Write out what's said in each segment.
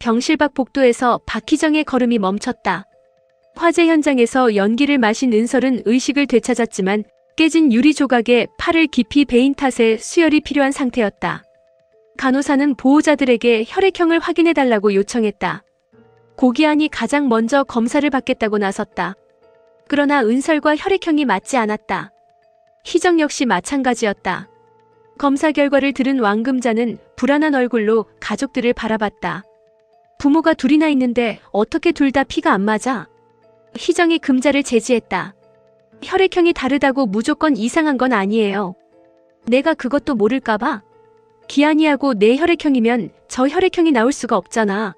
병실 밖 복도에서 박희정의 걸음이 멈췄다. 화재 현장에서 연기를 마신 은설은 의식을 되찾았지만 깨진 유리 조각에 팔을 깊이 베인 탓에 수혈이 필요한 상태였다. 간호사는 보호자들에게 혈액형을 확인해달라고 요청했다. 고기안이 가장 먼저 검사를 받겠다고 나섰다. 그러나 은설과 혈액형이 맞지 않았다. 희정 역시 마찬가지였다. 검사 결과를 들은 왕금자는 불안한 얼굴로 가족들을 바라봤다. 부모가 둘이나 있는데 어떻게 둘 다 피가 안 맞아? 희정이 금자를 제지했다. 혈액형이 다르다고 무조건 이상한 건 아니에요. 내가 그것도 모를까봐? 기한이하고 내 혈액형이면 저 혈액형이 나올 수가 없잖아.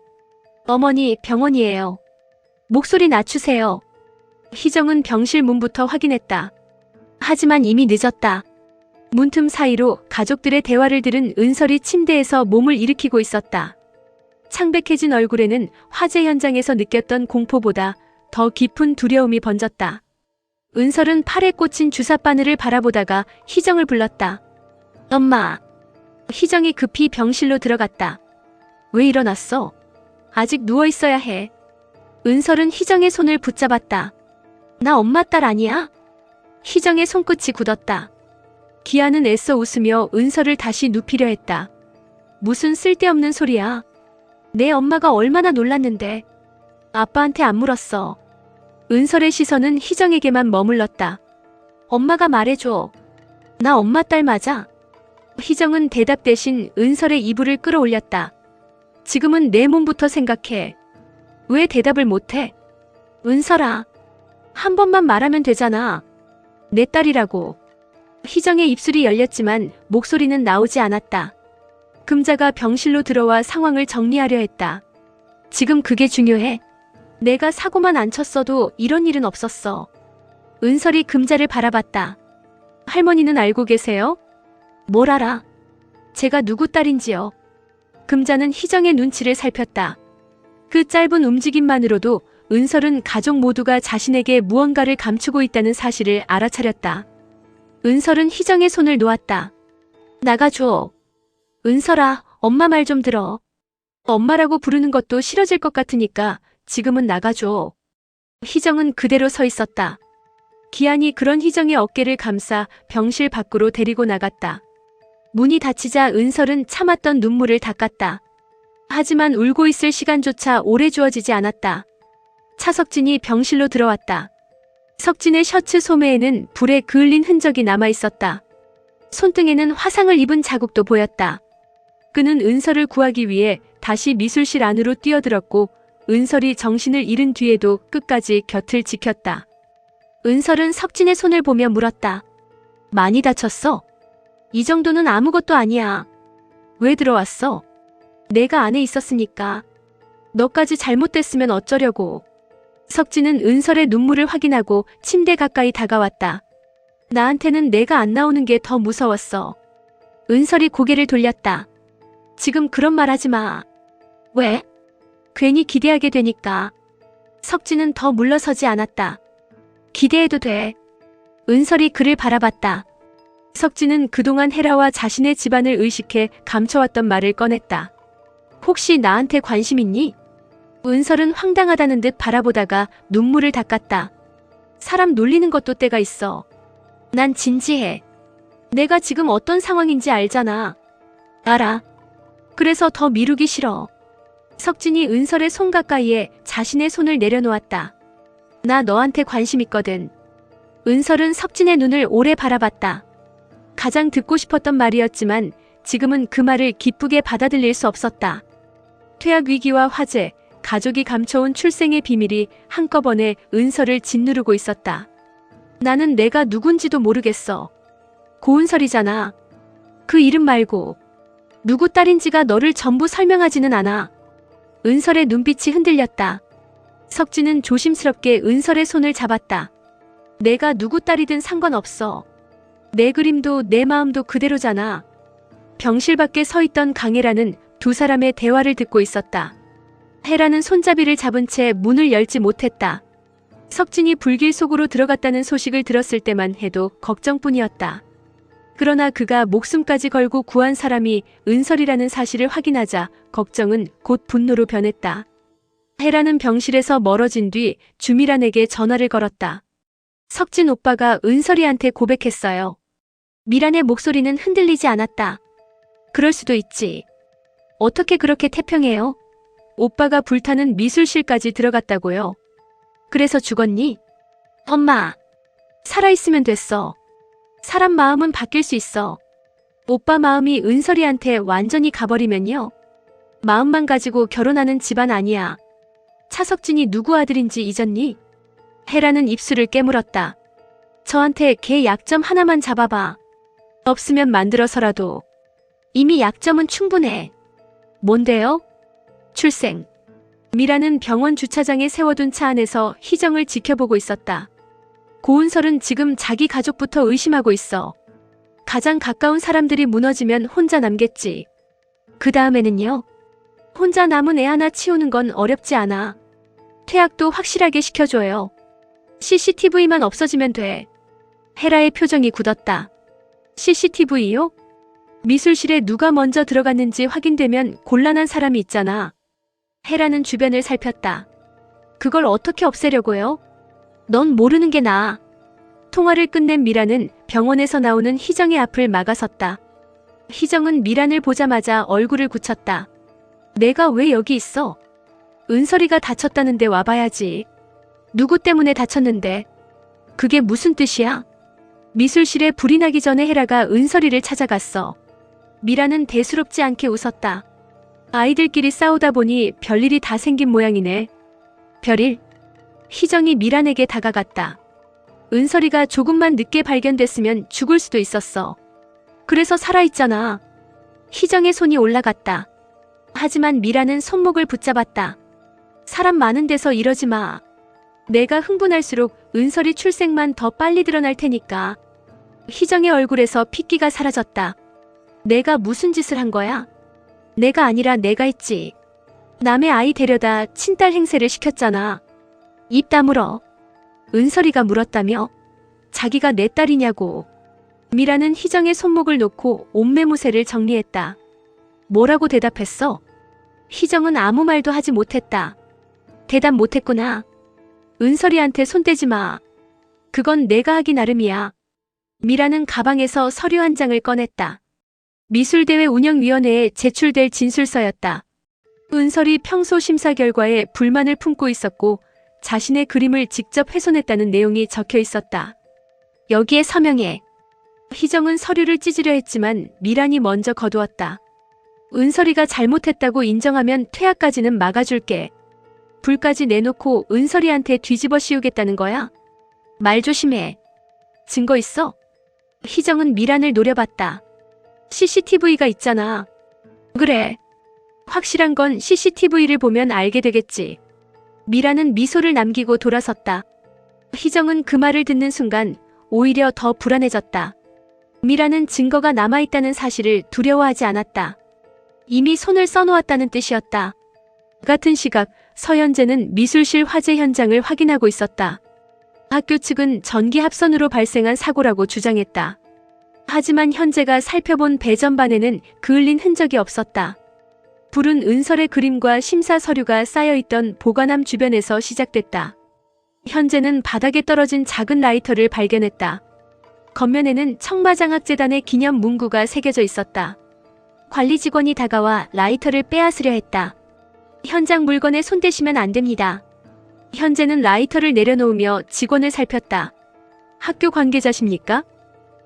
어머니, 병원이에요. 목소리 낮추세요. 희정은 병실 문부터 확인했다. 하지만 이미 늦었다. 문틈 사이로 가족들의 대화를 들은 은설이 침대에서 몸을 일으키고 있었다. 창백해진 얼굴에는 화재 현장에서 느꼈던 공포보다 더 깊은 두려움이 번졌다. 은설은 팔에 꽂힌 주사바늘을 바라보다가 희정을 불렀다. 엄마. 희정이 급히 병실로 들어갔다. 왜 일어났어? 아직 누워있어야 해. 은설은 희정의 손을 붙잡았다. 나 엄마 딸 아니야? 희정의 손끝이 굳었다. 기아는 애써 웃으며 은설을 다시 눕히려 했다. 무슨 쓸데없는 소리야. 내 엄마가 얼마나 놀랐는데. 아빠한테 안 물었어. 은설의 시선은 희정에게만 머물렀다. 엄마가 말해줘. 나 엄마 딸 맞아? 희정은 대답 대신 은설의 이불을 끌어올렸다. 지금은 내 몸부터 생각해. 왜 대답을 못해? 은설아. 한 번만 말하면 되잖아. 내 딸이라고. 희정의 입술이 열렸지만 목소리는 나오지 않았다. 금자가 병실로 들어와 상황을 정리하려 했다. 지금 그게 중요해. 내가 사고만 안 쳤어도 이런 일은 없었어. 은설이 금자를 바라봤다. 할머니는 알고 계세요? 뭘 알아? 제가 누구 딸인지요. 금자는 희정의 눈치를 살폈다. 그 짧은 움직임만으로도 은설은 가족 모두가 자신에게 무언가를 감추고 있다는 사실을 알아차렸다. 은설은 희정의 손을 놓았다. 나가줘. 은설아, 엄마 말 좀 들어. 엄마라고 부르는 것도 싫어질 것 같으니까 지금은 나가줘. 희정은 그대로 서 있었다. 기한이 그런 희정의 어깨를 감싸 병실 밖으로 데리고 나갔다. 문이 닫히자 은설은 참았던 눈물을 닦았다. 하지만 울고 있을 시간조차 오래 주어지지 않았다. 차석진이 병실로 들어왔다. 석진의 셔츠 소매에는 불에 그을린 흔적이 남아있었다. 손등에는 화상을 입은 자국도 보였다. 그는 은설을 구하기 위해 다시 미술실 안으로 뛰어들었고 은설이 정신을 잃은 뒤에도 끝까지 곁을 지켰다. 은설은 석진의 손을 보며 물었다. 많이 다쳤어? 이 정도는 아무것도 아니야. 왜 들어왔어? 내가 안에 있었으니까. 너까지 잘못됐으면 어쩌려고. 석진은 은설의 눈물을 확인하고 침대 가까이 다가왔다. 나한테는 내가 안 나오는 게 더 무서웠어. 은설이 고개를 돌렸다. 지금 그런 말 하지 마. 왜? 괜히 기대하게 되니까. 석진은 더 물러서지 않았다. 기대해도 돼. 은설이 그를 바라봤다. 석진은 그동안 헤라와 자신의 집안을 의식해 감춰왔던 말을 꺼냈다. 혹시 나한테 관심 있니? 은설은 황당하다는 듯 바라보다가 눈물을 닦았다. 사람 놀리는 것도 때가 있어. 난 진지해. 내가 지금 어떤 상황인지 알잖아. 알아. 그래서 더 미루기 싫어. 석진이 은설의 손 가까이에 자신의 손을 내려놓았다. 나 너한테 관심 있거든. 은설은 석진의 눈을 오래 바라봤다. 가장 듣고 싶었던 말이었지만 지금은 그 말을 기쁘게 받아들일 수 없었다. 퇴학 위기와 화재, 가족이 감춰온 출생의 비밀이 한꺼번에 은설을 짓누르고 있었다. 나는 내가 누군지도 모르겠어. 고은설이잖아. 그 이름 말고. 누구 딸인지가 너를 전부 설명하지는 않아. 은설의 눈빛이 흔들렸다. 석진은 조심스럽게 은설의 손을 잡았다. 내가 누구 딸이든 상관없어. 내 그림도 내 마음도 그대로잖아. 병실 밖에 서 있던 강혜라는 두 사람의 대화를 듣고 있었다. 혜라는 손잡이를 잡은 채 문을 열지 못했다. 석진이 불길 속으로 들어갔다는 소식을 들었을 때만 해도 걱정뿐이었다. 그러나 그가 목숨까지 걸고 구한 사람이 은설이라는 사실을 확인하자 걱정은 곧 분노로 변했다. 혜라는 병실에서 멀어진 뒤 주미란에게 전화를 걸었다. 석진 오빠가 은설이한테 고백했어요. 미란의 목소리는 흔들리지 않았다. 그럴 수도 있지. 어떻게 그렇게 태평해요? 오빠가 불타는 미술실까지 들어갔다고요. 그래서 죽었니? 엄마, 살아있으면 됐어. 사람 마음은 바뀔 수 있어. 오빠 마음이 은설이한테 완전히 가버리면요. 마음만 가지고 결혼하는 집안 아니야. 차석진이 누구 아들인지 잊었니? 혜라는 입술을 깨물었다. 저한테 걔 약점 하나만 잡아봐. 없으면 만들어서라도. 이미 약점은 충분해. 뭔데요? 출생. 미라는 병원 주차장에 세워둔 차 안에서 희정을 지켜보고 있었다. 고은설은 지금 자기 가족부터 의심하고 있어. 가장 가까운 사람들이 무너지면 혼자 남겠지. 그 다음에는요? 혼자 남은 애 하나 치우는 건 어렵지 않아. 퇴학도 확실하게 시켜줘요. CCTV만 없어지면 돼. 혜라의 표정이 굳었다. CCTV요? 미술실에 누가 먼저 들어갔는지 확인되면 곤란한 사람이 있잖아. 혜라는 주변을 살폈다. 그걸 어떻게 없애려고요? 넌 모르는 게 나아. 통화를 끝낸 미란은 병원에서 나오는 희정의 앞을 막아섰다. 희정은 미란을 보자마자 얼굴을 굳혔다. 내가 왜 여기 있어? 은설이가 다쳤다는데 와봐야지. 누구 때문에 다쳤는데? 그게 무슨 뜻이야? 미술실에 불이 나기 전에 혜라가 은설이를 찾아갔어. 미란은 대수롭지 않게 웃었다. 아이들끼리 싸우다 보니 별일이 다 생긴 모양이네. 별일? 희정이 미란에게 다가갔다. 은설이가 조금만 늦게 발견됐으면 죽을 수도 있었어. 그래서 살아있잖아. 희정의 손이 올라갔다. 하지만 미란은 손목을 붙잡았다. 사람 많은 데서 이러지 마. 내가 흥분할수록 은설이 출생만 더 빨리 드러날 테니까. 희정의 얼굴에서 핏기가 사라졌다. 내가 무슨 짓을 한 거야? 내가 아니라 내가 했지. 남의 아이 데려다 친딸 행세를 시켰잖아. 입 다물어. 은설이가 물었다며? 자기가 내 딸이냐고. 미라는 희정의 손목을 놓고 옷매무새를 정리했다. 뭐라고 대답했어? 희정은 아무 말도 하지 못했다. 대답 못했구나. 은설이한테 손대지 마. 그건 내가 하기 나름이야. 미라는 가방에서 서류 한 장을 꺼냈다. 미술대회 운영위원회에 제출될 진술서였다. 은설이 평소 심사 결과에 불만을 품고 있었고 자신의 그림을 직접 훼손했다는 내용이 적혀 있었다. 여기에 서명해. 희정은 서류를 찢으려 했지만 미란이 먼저 거두었다. 은설이가 잘못했다고 인정하면 퇴학까지는 막아줄게. 불까지 내놓고 은설이한테 뒤집어 씌우겠다는 거야? 말 조심해. 증거 있어? 희정은 미란을 노려봤다. CCTV가 있잖아. 그래. 확실한 건 CCTV를 보면 알게 되겠지. 미란은 미소를 남기고 돌아섰다. 희정은 그 말을 듣는 순간 오히려 더 불안해졌다. 미란은 증거가 남아있다는 사실을 두려워하지 않았다. 이미 손을 써놓았다는 뜻이었다. 같은 시각 서현재는 미술실 화재 현장을 확인하고 있었다. 학교 측은 전기 합선으로 발생한 사고라고 주장했다. 하지만 현재가 살펴본 배전반에는 그을린 흔적이 없었다. 불은 은설의 그림과 심사 서류가 쌓여있던 보관함 주변에서 시작됐다. 현재는 바닥에 떨어진 작은 라이터를 발견했다. 겉면에는 청마장학재단의 기념 문구가 새겨져 있었다. 관리 직원이 다가와 라이터를 빼앗으려 했다. 현장 물건에 손대시면 안 됩니다. 현재는 라이터를 내려놓으며 직원을 살폈다. 학교 관계자십니까?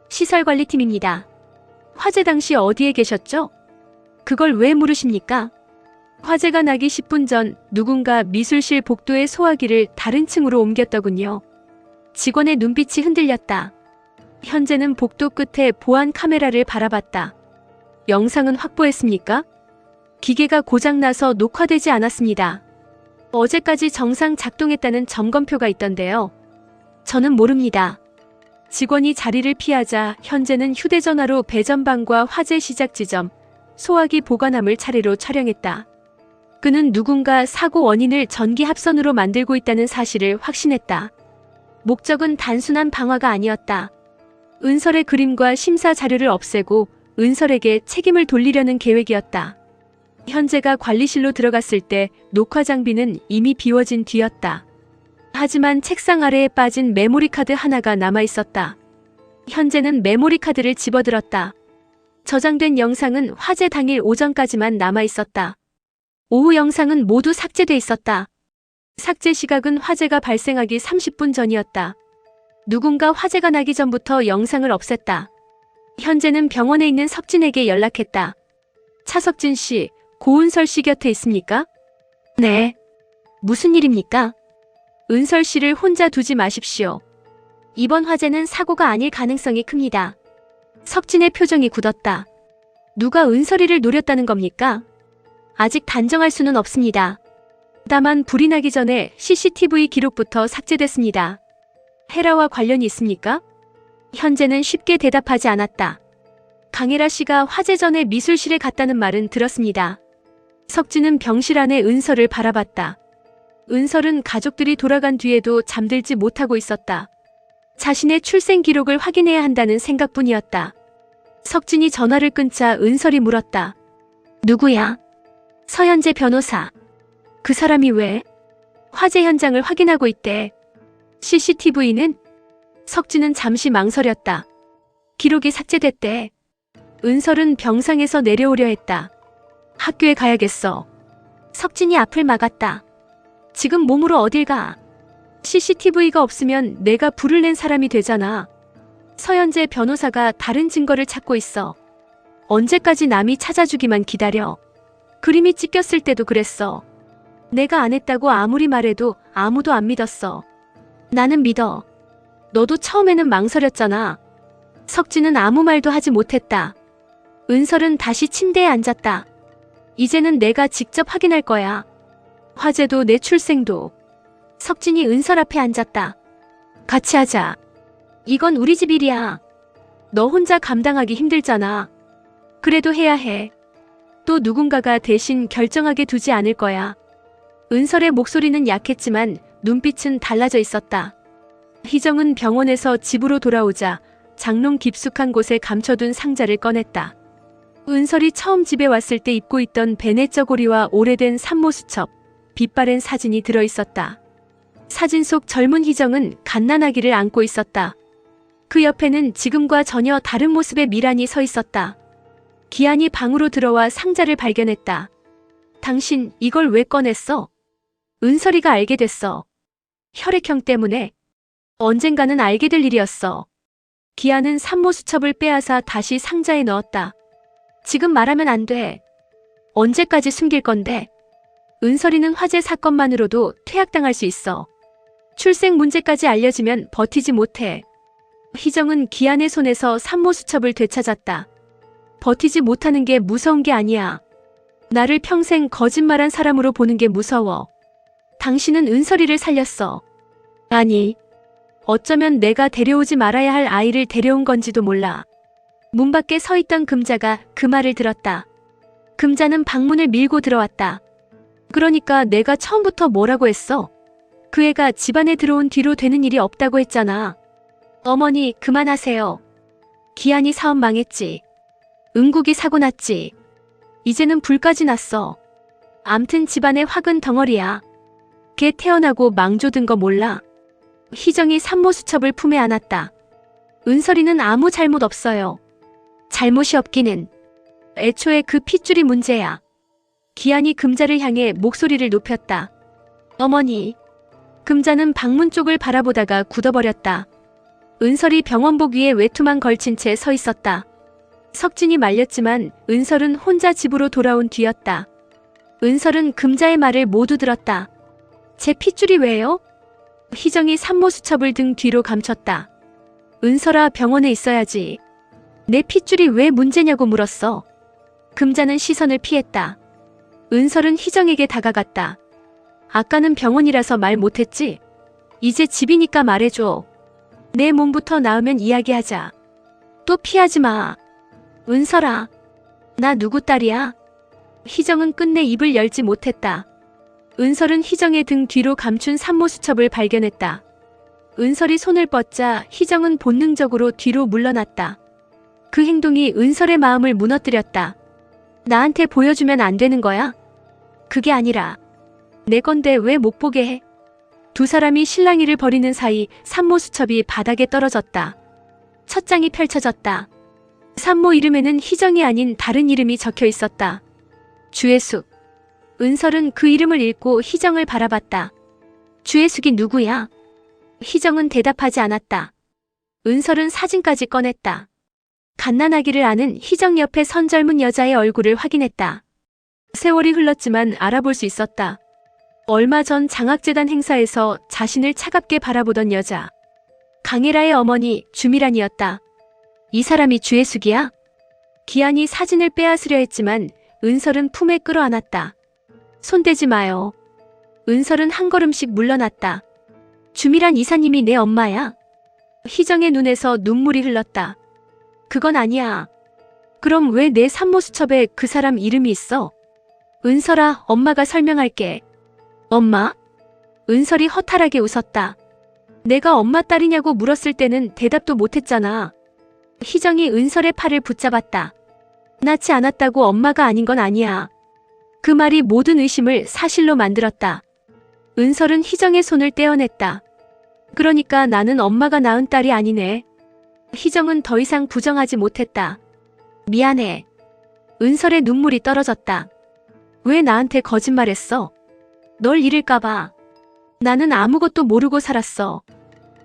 시설관리팀입니다. 화재 당시 어디에 계셨죠? 그걸 왜 물으십니까? 화재가 나기 10분 전 누군가 미술실 복도의 소화기를 다른 층으로 옮겼더군요. 직원의 눈빛이 흔들렸다. 현재는 복도 끝에 보안 카메라를 바라봤다. 영상은 확보했습니까? 기계가 고장나서 녹화되지 않았습니다. 어제까지 정상 작동했다는 점검표가 있던데요. 저는 모릅니다. 직원이 자리를 피하자 현재는 휴대전화로 배전방과 화재 시작 지점, 소화기 보관함을 차례로 촬영했다. 그는 누군가 사고 원인을 전기 합선으로 만들고 있다는 사실을 확신했다. 목적은 단순한 방화가 아니었다. 은설의 그림과 심사 자료를 없애고 은설에게 책임을 돌리려는 계획이었다. 현재가 관리실로 들어갔을 때 녹화 장비는 이미 비워진 뒤였다. 하지만 책상 아래에 빠진 메모리 카드 하나가 남아 있었다. 현재는 메모리 카드를 집어들었다. 저장된 영상은 화재 당일 오전까지만 남아 있었다. 오후 영상은 모두 삭제돼 있었다. 삭제 시각은 화재가 발생하기 30분 전이었다. 누군가 화재가 나기 전부터 영상을 없앴다. 현재는 병원에 있는 석진에게 연락했다. 차석진 씨, 고은설 씨 곁에 있습니까? 네. 무슨 일입니까? 은설 씨를 혼자 두지 마십시오. 이번 화재는 사고가 아닐 가능성이 큽니다. 석진의 표정이 굳었다. 누가 은설이를 노렸다는 겁니까? 아직 단정할 수는 없습니다. 다만 불이 나기 전에 CCTV 기록부터 삭제됐습니다. 헤라와 관련이 있습니까? 현재는 쉽게 대답하지 않았다. 강혜라 씨가 화재 전에 미술실에 갔다는 말은 들었습니다. 석진은 병실 안에 은설을 바라봤다. 은설은 가족들이 돌아간 뒤에도 잠들지 못하고 있었다. 자신의 출생 기록을 확인해야 한다는 생각뿐이었다. 석진이 전화를 끊자 은설이 물었다. 누구야? 서현재 변호사. 그 사람이 왜? 화재 현장을 확인하고 있대. CCTV는? 석진은 잠시 망설였다. 기록이 삭제됐대. 은설은 병상에서 내려오려 했다. 학교에 가야겠어. 석진이 앞을 막았다. 지금 몸으로 어딜 가? CCTV가 없으면 내가 불을 낸 사람이 되잖아. 서현재 변호사가 다른 증거를 찾고 있어. 언제까지 남이 찾아주기만 기다려. 그림이 찢겼을 때도 그랬어. 내가 안 했다고 아무리 말해도 아무도 안 믿었어. 나는 믿어. 너도 처음에는 망설였잖아. 석진은 아무 말도 하지 못했다. 은설은 다시 침대에 앉았다. 이제는 내가 직접 확인할 거야. 화재도 내 출생도. 석진이 은설 앞에 앉았다. 같이 하자. 이건 우리 집 일이야. 너 혼자 감당하기 힘들잖아. 그래도 해야 해. 또 누군가가 대신 결정하게 두지 않을 거야. 은설의 목소리는 약했지만 눈빛은 달라져 있었다. 희정은 병원에서 집으로 돌아오자 장롱 깊숙한 곳에 감춰둔 상자를 꺼냈다. 은설이 처음 집에 왔을 때 입고 있던 베네 저고리와 오래된 산모수첩, 빛바랜 사진이 들어있었다. 사진 속 젊은 희정은 갓난아기를 안고 있었다. 그 옆에는 지금과 전혀 다른 모습의 미란이 서 있었다. 기한이 방으로 들어와 상자를 발견했다. 당신 이걸 왜 꺼냈어? 은설이가 알게 됐어. 혈액형 때문에. 언젠가는 알게 될 일이었어. 기한은 산모수첩을 빼앗아 다시 상자에 넣었다. 지금 말하면 안 돼. 언제까지 숨길 건데? 은설이는 화재 사건만으로도 퇴학당할 수 있어. 출생 문제까지 알려지면 버티지 못해. 희정은 기한의 손에서 산모수첩을 되찾았다. 버티지 못하는 게 무서운 게 아니야. 나를 평생 거짓말한 사람으로 보는 게 무서워. 당신은 은설이를 살렸어. 아니, 어쩌면 내가 데려오지 말아야 할 아이를 데려온 건지도 몰라. 문 밖에 서 있던 금자가 그 말을 들었다. 금자는 방문을 밀고 들어왔다. 그러니까 내가 처음부터 뭐라고 했어? 그 애가 집안에 들어온 뒤로 되는 일이 없다고 했잖아. 어머니, 그만하세요. 기한이 사업 망했지. 은국이 사고 났지. 이제는 불까지 났어. 암튼 집안에 화근 덩어리야. 걔 태어나고 망조든 거 몰라. 희정이 산모수첩을 품에 안았다. 은설이는 아무 잘못 없어요. 잘못이 없기는. 애초에 그 핏줄이 문제야. 기한이 금자를 향해 목소리를 높였다. 어머니. 금자는 방문 쪽을 바라보다가 굳어버렸다. 은설이 병원복 위에 외투만 걸친 채 서 있었다. 석진이 말렸지만 은설은 혼자 집으로 돌아온 뒤였다. 은설은 금자의 말을 모두 들었다. 제 핏줄이 왜요? 희정이 산모수첩을 등 뒤로 감췄다. 은설아, 병원에 있어야지. 내 핏줄이 왜 문제냐고 물었어. 금자는 시선을 피했다. 은설은 희정에게 다가갔다. 아까는 병원이라서 말 못했지? 이제 집이니까 말해줘. 내 몸부터 나으면 이야기하자. 또 피하지 마. 은설아, 나 누구 딸이야? 희정은 끝내 입을 열지 못했다. 은설은 희정의 등 뒤로 감춘 산모수첩을 발견했다. 은설이 손을 뻗자 희정은 본능적으로 뒤로 물러났다. 그 행동이 은설의 마음을 무너뜨렸다. 나한테 보여주면 안 되는 거야? 그게 아니라 내 건데 왜 못 보게 해? 두 사람이 실랑이를 벌이는 사이 산모 수첩이 바닥에 떨어졌다. 첫 장이 펼쳐졌다. 산모 이름에는 희정이 아닌 다른 이름이 적혀 있었다. 주혜숙. 은설은 그 이름을 읽고 희정을 바라봤다. 주혜숙이 누구야? 희정은 대답하지 않았다. 은설은 사진까지 꺼냈다. 갓난아기를 아는 희정 옆에 선 젊은 여자의 얼굴을 확인했다. 세월이 흘렀지만 알아볼 수 있었다. 얼마 전 장학재단 행사에서 자신을 차갑게 바라보던 여자. 강혜라의 어머니 주미란이었다. 이 사람이 주혜숙이야? 기한이 사진을 빼앗으려 했지만 은설은 품에 끌어안았다. 손대지 마요. 은설은 한 걸음씩 물러났다. 주미란 이사님이 내 엄마야? 희정의 눈에서 눈물이 흘렀다. 그건 아니야. 그럼 왜 내 산모 수첩에 그 사람 이름이 있어? 은설아, 엄마가 설명할게. 엄마? 은설이 허탈하게 웃었다. 내가 엄마 딸이냐고 물었을 때는 대답도 못했잖아. 희정이 은설의 팔을 붙잡았다. 낳지 않았다고 엄마가 아닌 건 아니야. 그 말이 모든 의심을 사실로 만들었다. 은설은 희정의 손을 떼어냈다. 그러니까 나는 엄마가 낳은 딸이 아니네. 희정은 더 이상 부정하지 못했다. 미안해. 은설의 눈물이 떨어졌다. 왜 나한테 거짓말했어? 널 잃을까봐. 나는 아무것도 모르고 살았어.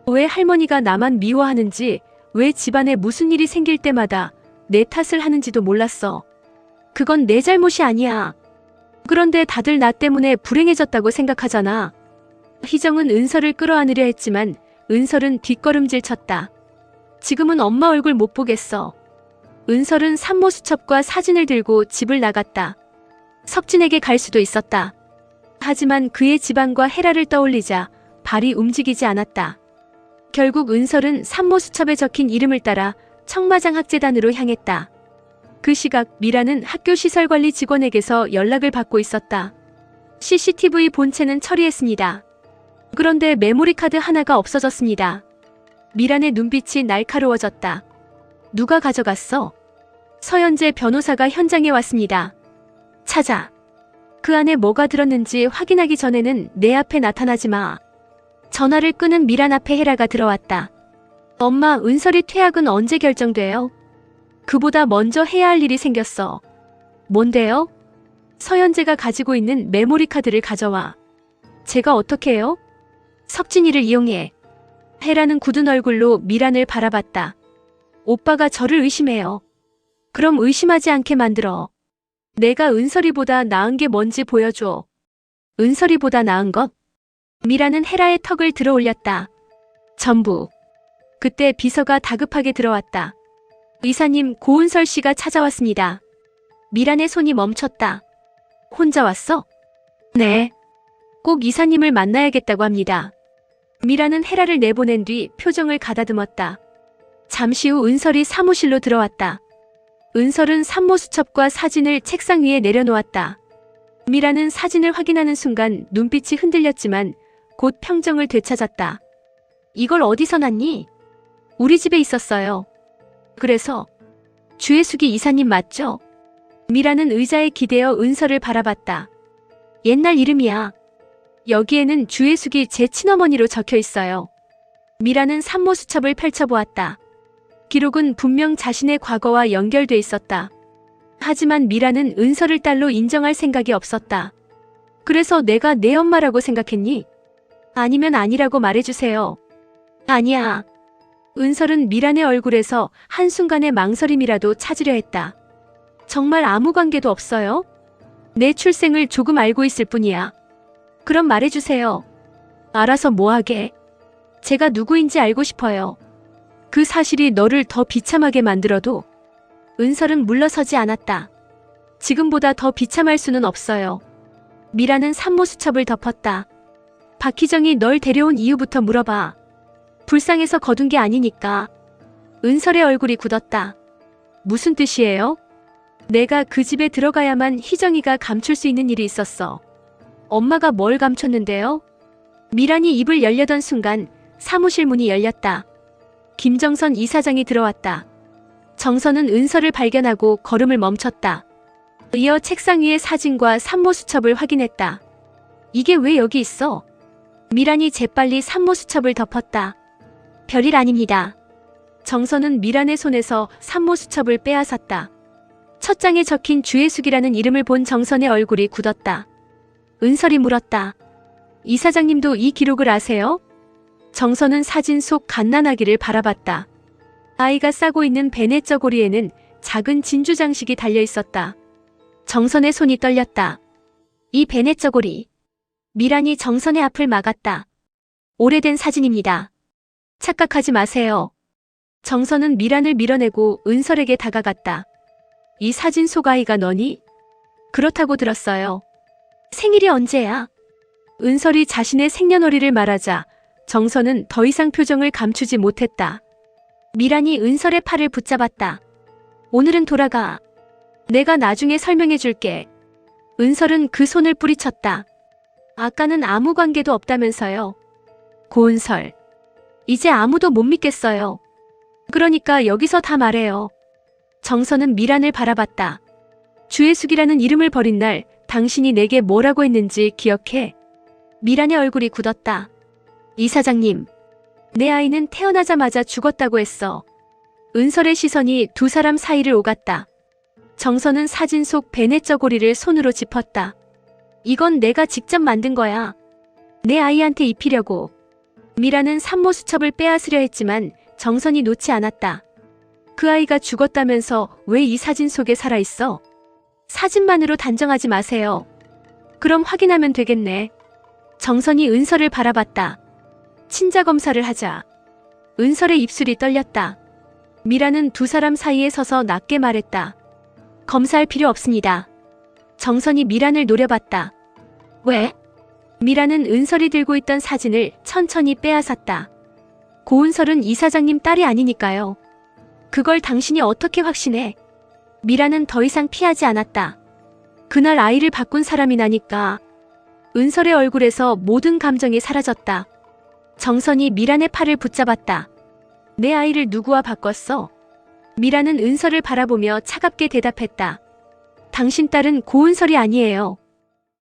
왜 할머니가 나만 미워하는지, 왜 집안에 무슨 일이 생길 때마다 내 탓을 하는지도 몰랐어. 그건 내 잘못이 아니야. 그런데 다들 나 때문에 불행해졌다고 생각하잖아. 희정은 은설을 끌어안으려 했지만 은설은 뒷걸음질 쳤다. 지금은 엄마 얼굴 못 보겠어. 은설은 산모 수첩과 사진을 들고 집을 나갔다. 석진에게 갈 수도 있었다. 하지만 그의 집안과 헤라를 떠올리자 발이 움직이지 않았다. 결국 은설은 산모 수첩에 적힌 이름을 따라 청마장학재단으로 향했다. 그 시각 미라는 학교 시설관리 직원에게서 연락을 받고 있었다. CCTV 본체는 처리했습니다. 그런데 메모리 카드 하나가 없어졌습니다. 미란의 눈빛이 날카로워졌다. 누가 가져갔어? 서현재 변호사가 현장에 왔습니다. 찾아. 그 안에 뭐가 들었는지 확인하기 전에는 내 앞에 나타나지 마. 전화를 끄는 미란 앞에 헤라가 들어왔다. 엄마, 은설이 퇴학은 언제 결정돼요? 그보다 먼저 해야 할 일이 생겼어. 뭔데요? 서현재가 가지고 있는 메모리 카드를 가져와. 제가 어떻게 해요? 석진이를 이용해. 헤라는 굳은 얼굴로 미란을 바라봤다. 오빠가 저를 의심해요. 그럼 의심하지 않게 만들어. 내가 은설이보다 나은 게 뭔지 보여줘. 은설이보다 나은 것? 미라는 헤라의 턱을 들어 올렸다. 전부. 그때 비서가 다급하게 들어왔다. 의사님, 고은설 씨가 찾아왔습니다. 미란의 손이 멈췄다. 혼자 왔어? 네. 꼭 이사님을 만나야겠다고 합니다. 미라는 헤라를 내보낸 뒤 표정을 가다듬었다. 잠시 후 은설이 사무실로 들어왔다. 은설은 산모 수첩과 사진을 책상 위에 내려놓았다. 미라는 사진을 확인하는 순간 눈빛이 흔들렸지만 곧 평정을 되찾았다. 이걸 어디서 났니? 우리 집에 있었어요. 그래서 주혜숙이 이사님 맞죠? 미라는 의자에 기대어 은설을 바라봤다. 옛날 이름이야. 여기에는 주혜숙이 제 친어머니로 적혀 있어요. 미라는 산모 수첩을 펼쳐보았다. 기록은 분명 자신의 과거와 연결돼 있었다. 하지만 미라는 은설을 딸로 인정할 생각이 없었다. 그래서 내가 내 엄마라고 생각했니? 아니면 아니라고 말해주세요. 아니야. 은설은 미란의 얼굴에서 한순간의 망설임이라도 찾으려 했다. 정말 아무 관계도 없어요? 내 출생을 조금 알고 있을 뿐이야. 그럼 말해주세요. 알아서 뭐하게? 제가 누구인지 알고 싶어요. 그 사실이 너를 더 비참하게 만들어도. 은설은 물러서지 않았다. 지금보다 더 비참할 수는 없어요. 미라는 산모 수첩을 덮었다. 박희정이 널 데려온 이유부터 물어봐. 불쌍해서 거둔 게 아니니까. 은설의 얼굴이 굳었다. 무슨 뜻이에요? 내가 그 집에 들어가야만 희정이가 감출 수 있는 일이 있었어. 엄마가 뭘 감췄는데요? 미란이 입을 열려던 순간 사무실 문이 열렸다. 김정선 이사장이 들어왔다. 정선은 은서를 발견하고 걸음을 멈췄다. 이어 책상 위의 사진과 산모수첩을 확인했다. 이게 왜 여기 있어? 미란이 재빨리 산모수첩을 덮었다. 별일 아닙니다. 정선은 미란의 손에서 산모수첩을 빼앗았다. 첫 장에 적힌 주혜숙이라는 이름을 본 정선의 얼굴이 굳었다. 은설이 물었다. 이사장님도 이 기록을 아세요? 정선은 사진 속 갓난아기를 바라봤다. 아이가 싸고 있는 베네 저고리에는 작은 진주 장식이 달려 있었다. 정선의 손이 떨렸다. 이 베네 저고리. 미란이 정선의 앞을 막았다. 오래된 사진입니다. 착각하지 마세요. 정선은 미란을 밀어내고 은설에게 다가갔다. 이 사진 속 아이가 너니? 그렇다고 들었어요. 생일이 언제야? 은설이 자신의 생년월일을 말하자 정선은 더 이상 표정을 감추지 못했다. 미란이 은설의 팔을 붙잡았다. 오늘은 돌아가. 내가 나중에 설명해 줄게. 은설은 그 손을 뿌리쳤다. 아까는 아무 관계도 없다면서요. 고은설. 이제 아무도 못 믿겠어요. 그러니까 여기서 다 말해요. 정선은 미란을 바라봤다. 주혜숙이라는 이름을 버린 날 당신이 내게 뭐라고 했는지 기억해? 미란의 얼굴이 굳었다. 이사장님, 내 아이는 태어나자마자 죽었다고 했어. 은설의 시선이 두 사람 사이를 오갔다. 정선은 사진 속 베네 저고리를 손으로 짚었다. 이건 내가 직접 만든 거야. 내 아이한테 입히려고. 미란은 산모수첩을 빼앗으려 했지만 정선이 놓지 않았다. 그 아이가 죽었다면서 왜 이 사진 속에 살아있어? 사진만으로 단정하지 마세요. 그럼 확인하면 되겠네. 정선이 은설을 바라봤다. 친자 검사를 하자. 은설의 입술이 떨렸다. 미란은 두 사람 사이에 서서 낮게 말했다. 검사할 필요 없습니다. 정선이 미란을 노려봤다. 왜? 미란은 은설이 들고 있던 사진을 천천히 빼앗았다. 고은설은 이사장님 딸이 아니니까요. 그걸 당신이 어떻게 확신해? 미란은 더 이상 피하지 않았다. 그날 아이를 바꾼 사람이 나니까. 은설의 얼굴에서 모든 감정이 사라졌다. 정선이 미란의 팔을 붙잡았다. 내 아이를 누구와 바꿨어? 미란은 은설을 바라보며 차갑게 대답했다. 당신 딸은 고은설이 아니에요.